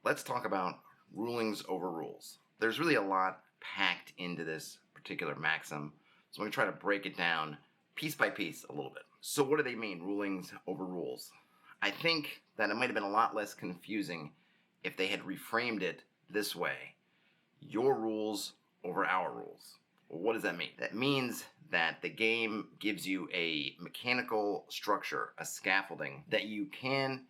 let's talk about rulings over rules. There's really a lot packed into this particular maxim, so I'm going to try to break it down piece by piece a little bit. So what do they mean, rulings over rules? I think that it might have been a lot less confusing if they had reframed it this way. Your rules over our rules. Well, what does that mean? That means that the game gives you a mechanical structure, a scaffolding that you can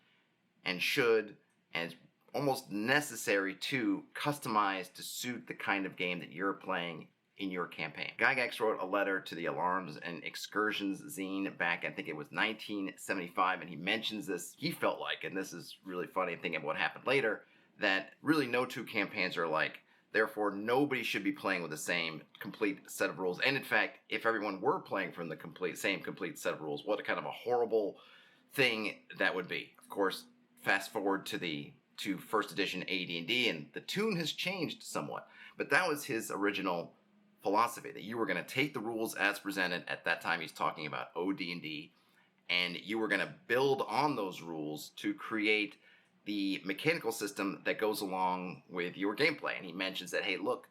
and should and is almost necessary to customize to suit the kind of game that you're playing in your campaign. Gygax wrote a letter to the Alarms and Excursions zine back, I think it was 1975, and he mentions this. He felt like, and this is really funny thinking of what happened later, that really no two campaigns are alike. Therefore, nobody should be playing with the same complete set of rules. And in fact, if everyone were playing from the same complete set of rules, what a kind of a horrible thing that would be. Of course, fast forward to first edition AD&D, and the tune has changed somewhat. But that was his original philosophy, that you were going to take the rules as presented. At that time, he's talking about OD&D, and you were going to build on those rules to create the mechanical system that goes along with your gameplay. And he mentions that, hey, look,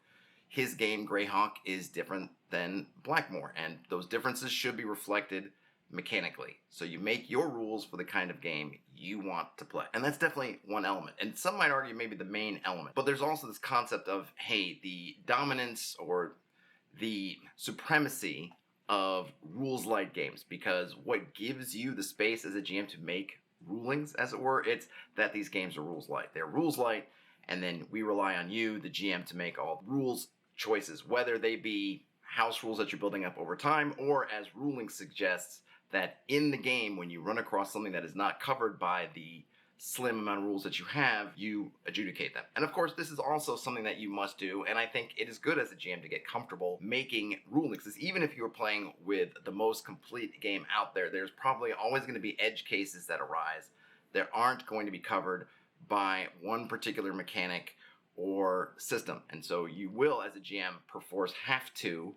his game, Greyhawk, is different than Blackmoor, and those differences should be reflected mechanically. So you make your rules for the kind of game you want to play. And that's definitely one element. And some might argue maybe the main element. But there's also this concept of, hey, the dominance or the supremacy of rules-light games, because what gives you the space as a GM to make rulings, as it were, it's that these games are rules-light. They're rules-light, and then we rely on you, the GM, to make all rules choices, whether they be house rules that you're building up over time, or as ruling suggests, that in the game, when you run across something that is not covered by the slim amount of rules that you have, you adjudicate them. And of course, this is also something that you must do, and I think it is good as a GM to get comfortable making rulings, because even if you're playing with the most complete game out there, there's probably always going to be edge cases that arise that aren't going to be covered by one particular mechanic or system. And so you will, as a GM, perforce have to,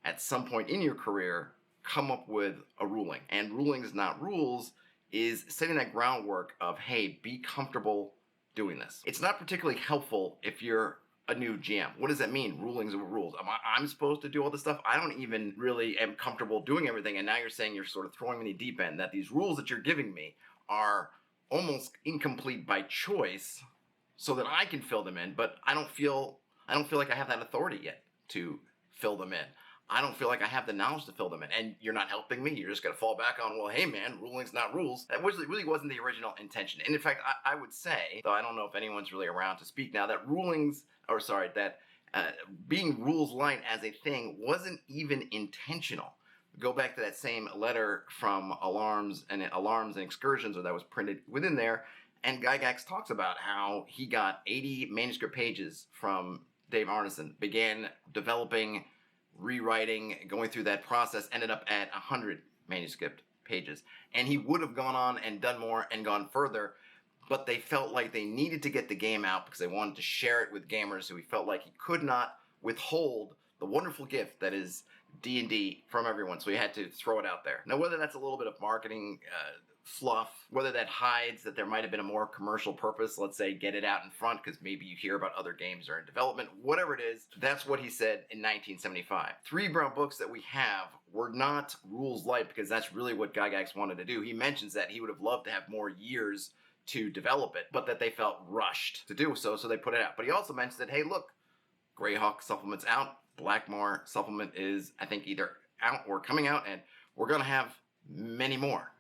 at some point in your career, come up with a ruling. And rulings, not rules, is setting that groundwork of, hey, be comfortable doing this. It's not particularly helpful if you're a new GM. What does that mean, rulings over rules? I'm supposed to do all this stuff? I don't even really am comfortable doing everything, and now you're saying you're sort of throwing me in the deep end, that these rules that you're giving me are almost incomplete by choice so that I can fill them in, but I don't feel like I have that authority yet to fill them in. I don't feel like I have the knowledge to fill them in, and you're not helping me. You're just going to fall back on, well, hey man, rulings not rules. That really wasn't the original intention. And in fact, I would say, though I don't know if anyone's really around to speak now, that being rules light as a thing wasn't even intentional. Go back to that same letter from Alarms and Excursions, or that was printed within there, and Gygax talks about how he got 80 manuscript pages from Dave Arneson, began developing, rewriting, going through that process, ended up at 100 manuscript pages. And he would have gone on and done more and gone further, but they felt like they needed to get the game out because they wanted to share it with gamers, so he felt like he could not withhold the wonderful gift that is D&D from everyone, so he had to throw it out there. Now, whether that's a little bit of marketing fluff, whether that hides that there might have been a more commercial purpose, let's say get it out in front because maybe you hear about other games that are in development, whatever it is, that's what he said in 1975. 3 brown books that we have were not rules light because that's really what Gygax wanted to do. He mentions that he would have loved to have more years to develop it, but that they felt rushed to do so they put it out. But he also mentions that, hey, look, Greyhawk supplement's out, Blackmoor supplement is, I think, either out or coming out, and we're going to have many more.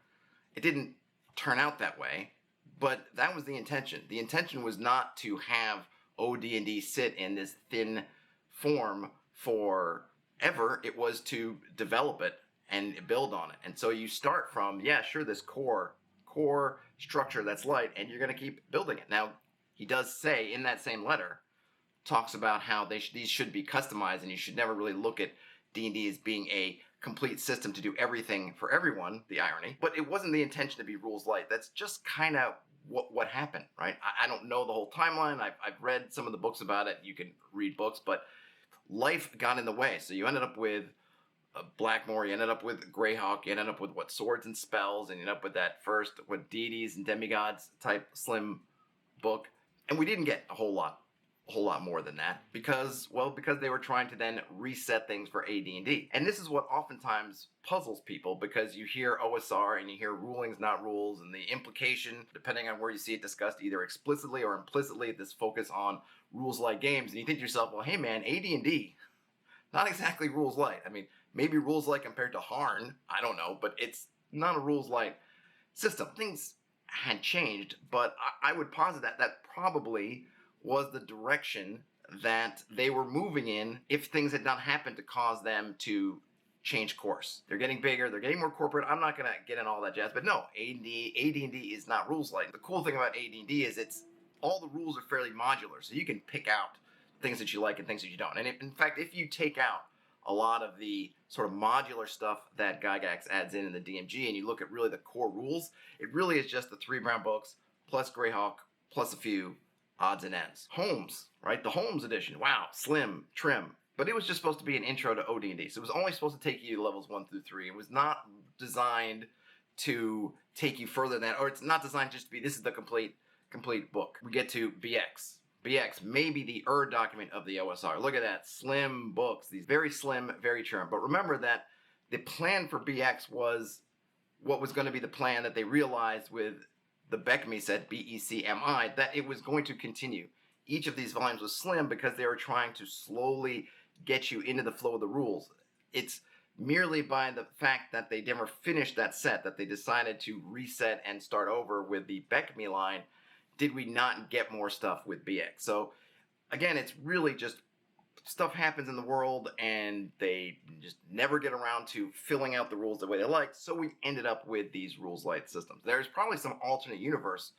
It didn't turn out that way, but that was the intention. The intention was not to have OD&D sit in this thin form forever. It was to develop it and build on it. And so you start from, yeah, sure, this core structure that's light, and you're going to keep building it. Now, he does say in that same letter, talks about how these should be customized, and you should never really look at D&D as being a complete system to do everything for everyone, the irony. But it wasn't the intention to be rules light. That's just kind of what happened, right? I don't know the whole timeline. I've read some of the books about it. You can read books, but life got in the way. So you ended up with Blackmoor, you ended up with Greyhawk, you ended up with Swords and Spells, and you ended up with that first, deities and demigods type slim book. And we didn't get a whole lot more than that because they were trying to then reset things for AD&D. And this is what oftentimes puzzles people, because you hear OSR and you hear rulings, not rules, and the implication, depending on where you see it discussed, either explicitly or implicitly, this focus on rules-light games. And you think to yourself, well, hey man, AD&D, not exactly rules-light. I mean, maybe rules-light compared to Harn, I don't know, but it's not a rules-light system. Things had changed, but I would posit that probably was the direction that they were moving in if things had not happened to cause them to change course. They're getting bigger, they're getting more corporate. I'm not going to get in all that jazz, but no, AD&D is not rules-light. The cool thing about AD&D is all the rules are fairly modular, so you can pick out things that you like and things that you don't. And in fact, if you take out a lot of the sort of modular stuff that Gygax adds in the DMG, and you look at really the core rules, it really is just the 3 brown books plus Greyhawk plus a few odds and ends. Holmes, right? The Holmes edition. Wow, slim, trim. But it was just supposed to be an intro to OD&D. So it was only supposed to take you to levels 1 through 3. It was not designed to take you further than, or it's not designed just to be, this is the complete book. We get to BX. BX may be the document of the OSR. Look at that. Slim books. These very slim, very trim. But remember that the plan for BX was what was going to be the plan that they realized with the BECMI set, BECMI, that it was going to continue. Each of these volumes was slim because they were trying to slowly get you into the flow of the rules. It's merely by the fact that they never finished that set that they decided to reset and start over with the BECMI line did we not get more stuff with BX. So again, it's really just stuff happens in the world and they just never get around to filling out the rules the way they liked, so we ended up with these rules-light systems. There's probably some alternate universe,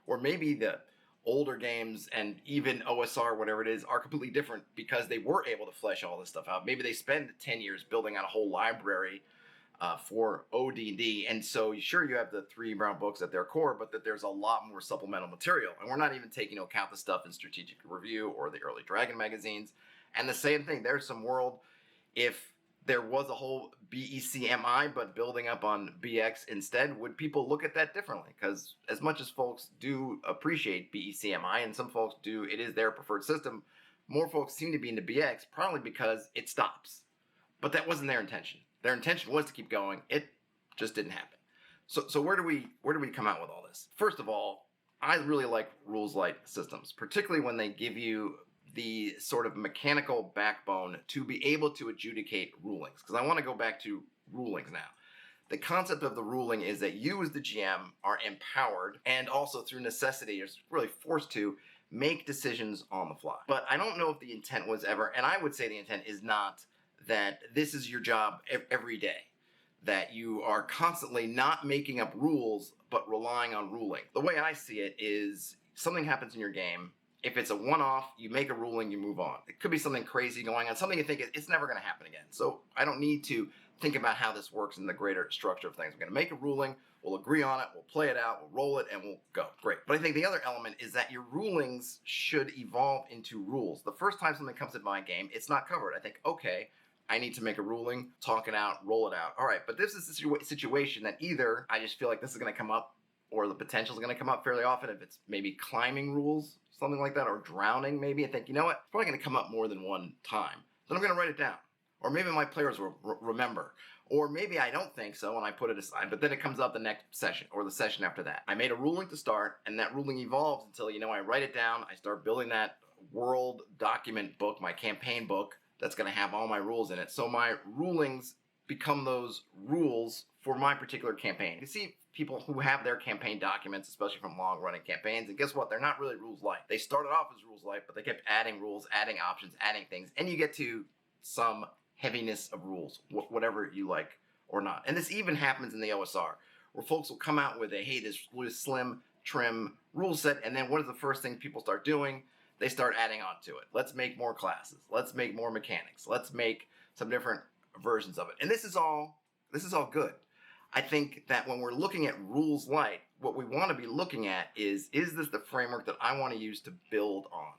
or maybe the older games and even OSR, whatever it is, are completely different because they were able to flesh all this stuff out. Maybe they spend 10 years building out a whole library for OD&D, and so sure, you have the 3 brown books at their core, but that there's a lot more supplemental material, and we're not even taking into account the stuff in Strategic Review or the early Dragon magazines. And the same thing, there's some world, if there was a whole BECMI but building up on BX instead, would people look at that differently? Because as much as folks do appreciate BECMI, and some folks do, it is their preferred system, more folks seem to be into BX, probably because it stops. But that wasn't their intention. Their intention was to keep going. It just didn't happen. So where do we come out with all this? First of all, I really like rules-light systems, particularly when they give you the sort of mechanical backbone to be able to adjudicate rulings. Because I want to go back to rulings now. The concept of the ruling is that you as the GM are empowered and also through necessity is really forced to make decisions on the fly. But I don't know if the intent was ever, and I would say the intent is not that this is your job every day, that you are constantly not making up rules but relying on ruling. The way I see it is something happens in your game. If it's a one-off, you make a ruling, you move on. It could be something crazy going on, something you think it's never going to happen again. So I don't need to think about how this works in the greater structure of things. We're going to make a ruling, we'll agree on it, we'll play it out, we'll roll it, and we'll go. Great. But I think the other element is that your rulings should evolve into rules. The first time something comes into my game, it's not covered. I think, okay, I need to make a ruling, talk it out, roll it out. All right, but this is a situation that either I just feel like this is going to come up, or the potential is going to come up fairly often. If it's maybe climbing rules, something like that, or drowning maybe, I think, you know what, it's probably going to come up more than one time. Then I'm going to write it down. Or maybe my players will remember. Or maybe I don't think so and I put it aside, but then it comes up the next session or the session after that. I made a ruling to start, and that ruling evolves until, you know, I write it down, I start building that world document book, my campaign book, that's going to have all my rules in it. So my rulings become those rules for my particular campaign. You see people who have their campaign documents, especially from long-running campaigns, and guess what? They're not really rules-light. They started off as rules-light, but they kept adding rules, adding options, adding things, and you get to some heaviness of rules, whatever you like or not. And this even happens in the OSR, where folks will come out with this really slim, trim rule set, and then what is the first thing people start doing? They start adding on to it. Let's make more classes. Let's make more mechanics. Let's make some different versions of it. And this is all good. I think that when we're looking at rules light, what we want to be looking at is this the framework that I want to use to build on?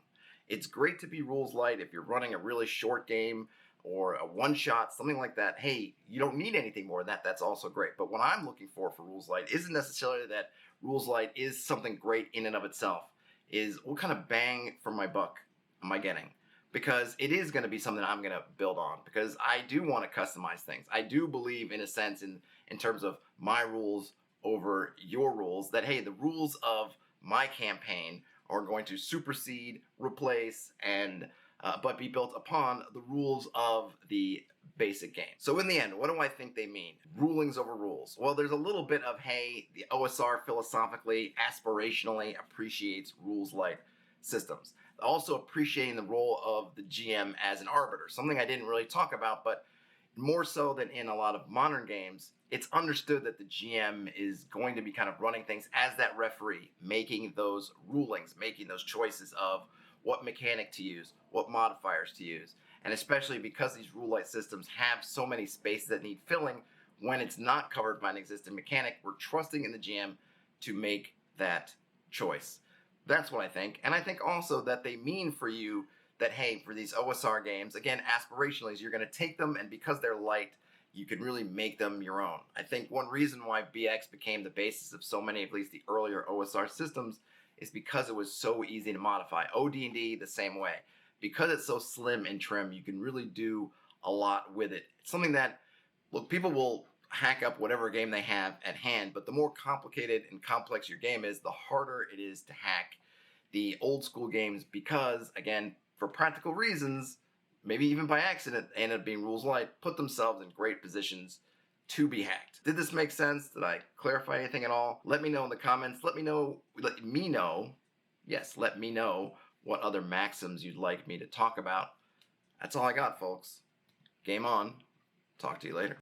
It's great to be rules light if you're running a really short game or a one-shot, something like that. Hey, you don't need anything more than that. That's also great. But what I'm looking for rules light isn't necessarily that rules light is something great in and of itself. is what kind of bang for my buck am I getting? Because it is going to be something I'm going to build on, because I do want to customize things. I do believe, in a sense, in terms of my rules over your rules, that hey, the rules of my campaign are going to supersede, replace, and but be built upon the rules of the basic game. So in the end, what do I think they mean? Rulings over rules. Well, there's a little bit of, hey, the OSR philosophically, aspirationally appreciates rules-like systems. Also appreciating the role of the GM as an arbiter, something I didn't really talk about, but more so than in a lot of modern games, it's understood that the GM is going to be kind of running things as that referee, making those rulings, making those choices of what mechanic to use, what modifiers to use. And especially because these rule-light systems have so many spaces that need filling, when it's not covered by an existing mechanic, we're trusting in the GM to make that choice. That's what I think. And I think also that they mean for you that, hey, for these OSR games, again, aspirationally, you're going to take them, and because they're light, you can really make them your own. I think one reason why BX became the basis of so many, at least the earlier OSR systems, is because it was so easy to modify. OD&D the same way. Because it's so slim and trim, you can really do a lot with it. It's something that, look, people will hack up whatever game they have at hand, but the more complicated and complex your game is, the harder it is to hack the old school games, because, again, for practical reasons, maybe even by accident, they end up being rules light, put themselves in great positions to be hacked. Did this make sense? Did I clarify anything at all? Let me know in the comments. Let me know what other maxims you'd like me to talk about. That's all I got, folks. Game on. Talk to you later.